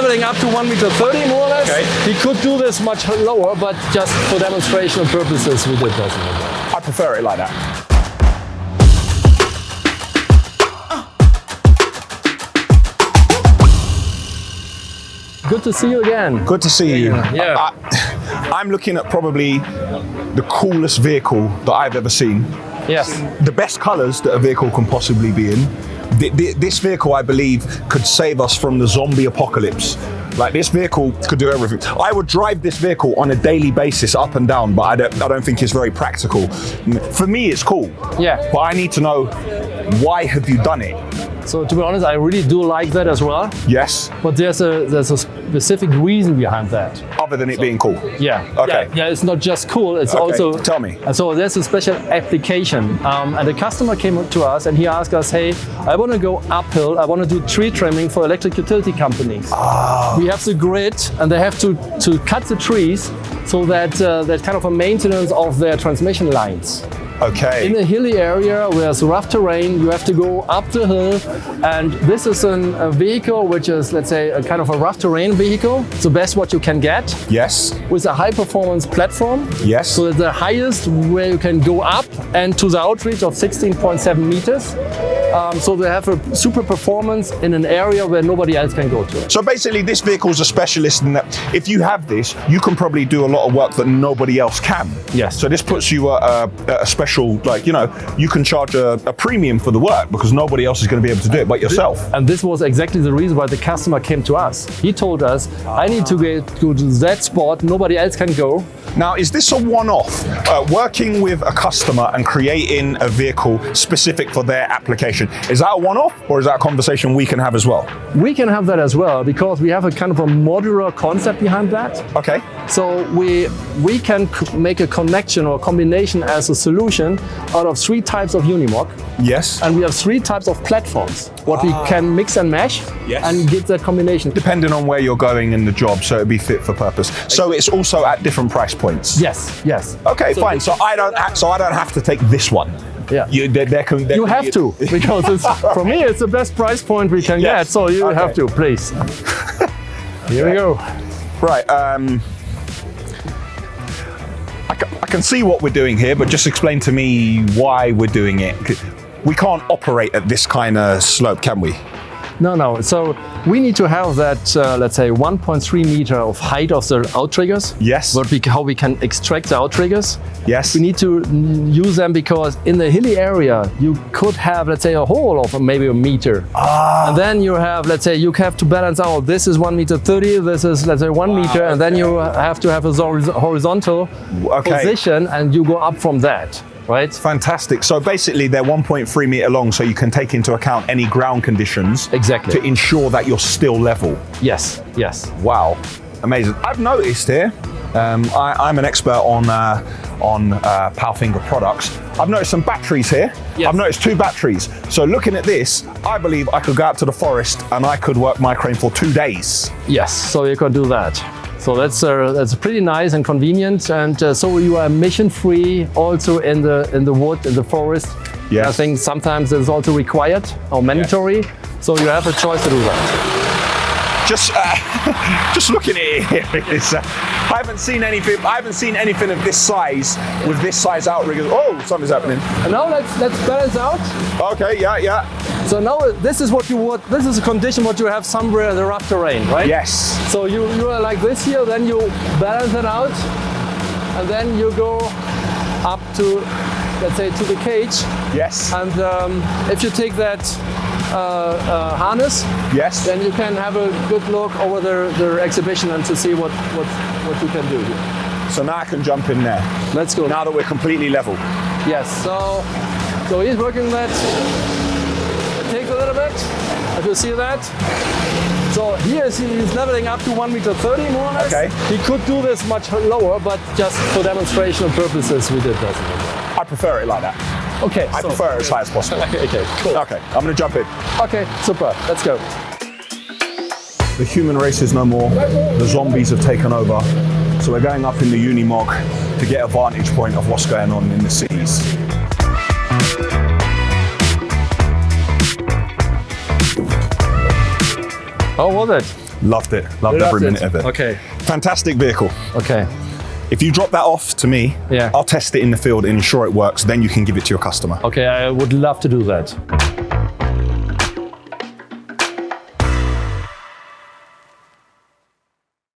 leveling up to 1.30 m more or less. Okay. He could do this much lower, but just for demonstration purposes, we did this. I prefer it like that. Good to see you again. Good to see you. Yeah. I'm looking at probably the coolest vehicle that I've ever seen. Yes. The best colors that a vehicle can possibly be in. This vehicle, I believe, could save us from the zombie apocalypse. Like, this vehicle could do everything. I would drive this vehicle on a daily basis up and down, but I don't think it's very practical. For me, it's cool. Yeah. But I need to know, why have you done it? So to be honest, I really do like that as well. Yes. But there's a specific reason behind that. Other than it being cool. Yeah. Okay. Yeah, it's not just cool. It's Okay, also. tell me. So there's a special application, and the customer came to us and he asked us, "Hey, I want to go uphill. I want to do tree trimming for electric utility companies. We have the grid, and they have to cut the trees so that that kind of a maintenance of their transmission lines." Okay. In a hilly area where there's rough terrain, you have to go up the hill, and this is a vehicle which is, let's say, a kind of a rough terrain vehicle. It's the best what you can get, Yes. with a high performance platform. Yes. So the highest where you can go up and to the outreach of 16.7 meters. So they have a super performance in an area where nobody else can go to. So basically, this vehicle is a specialist in that if you have this, you can probably do a lot of work that nobody else can. Yes. So this puts you at a special, like, you know, you can charge a premium for the work because nobody else is going to be able to do it but yourself. And this was exactly the reason why the customer came to us. He told us, I need to go to that spot, nobody else can go. Now, is this a one-off? Working with a customer and creating a vehicle specific for their application, is that a one-off or is that a conversation we can have as well? We can have that as well because we have a kind of a modular concept behind that. Okay. So we can make a connection or combination as a solution out of 3 types of Unimog. Yes. And we have 3 types of platforms, what we can mix and mash and get that combination. Depending on where you're going in the job, so it'd be fit for purpose. So it's also at different price points. Yes, yes. Okay, fine. So I don't have to take this one. Yeah. You have to, because it's, for me, it's the best price point we can get. So you have to, please. Here we go. Right. I can see what we're doing here, but just explain to me why we're doing it. We can't operate at this kind of slope, can we? No. So we need to have that, let's say, 1.3 meter of height of the outriggers. Yes. How we can extract the outriggers. Yes. We need to use them because in the hilly area, you could have, let's say, a hole of maybe a meter. And then you have, let's say, you have to balance out. This is 1.30 meters, this is, let's say, 1 meter, and then you have to have a horizontal position, and you go up from that. Right? Fantastic. So basically they're 1.3 meter long, so you can take into account any ground conditions. Exactly. To ensure that you're still level. Yes, yes. Wow, amazing. I've noticed here, I'm an expert on PALFINGER products. I've noticed some batteries here. Yes. I've noticed 2 batteries. So looking at this, I believe I could go out to the forest and I could work my crane for 2 days. Yes, so you can do that. So that's pretty nice and convenient, and so you are emission-free also in the wood, in the forest. Yes. I think sometimes it's also required or mandatory, so you have a choice to do that. Just looking at it here, I haven't seen anything of this size with this size outriggers. Oh, something's happening. And now let's balance out. Okay, yeah. So now this is this is a condition what you have somewhere in the rough terrain, right? Yes. So you are like this here, then you balance it out, and then you go up to, let's say, to the cage. Yes. And if you take that harness, yes, then you can have a good look over the exhibition and to see what you can do here. So now I can jump in there. Let's go. Now that we're completely level. Yes. So he's working that. Take a little bit. If you see that. So here he's leveling up to 1.30 meters more or less. Okay. He could do this much lower, but just for demonstration purposes, we did that. I prefer it like that. Okay. I prefer it as high as possible. Okay, cool. Okay, I'm going to jump in. Okay, super. Let's go. The human race is no more. The zombies have taken over. So we're going up in the Unimog to get a vantage point of what's going on in the seas. How was it? Loved it. Loved every minute of it. Okay. Fantastic vehicle. Okay. If you drop that off to me, Yeah. I'll test it in the field and ensure it works. Then you can give it to your customer. Okay, I would love to do that.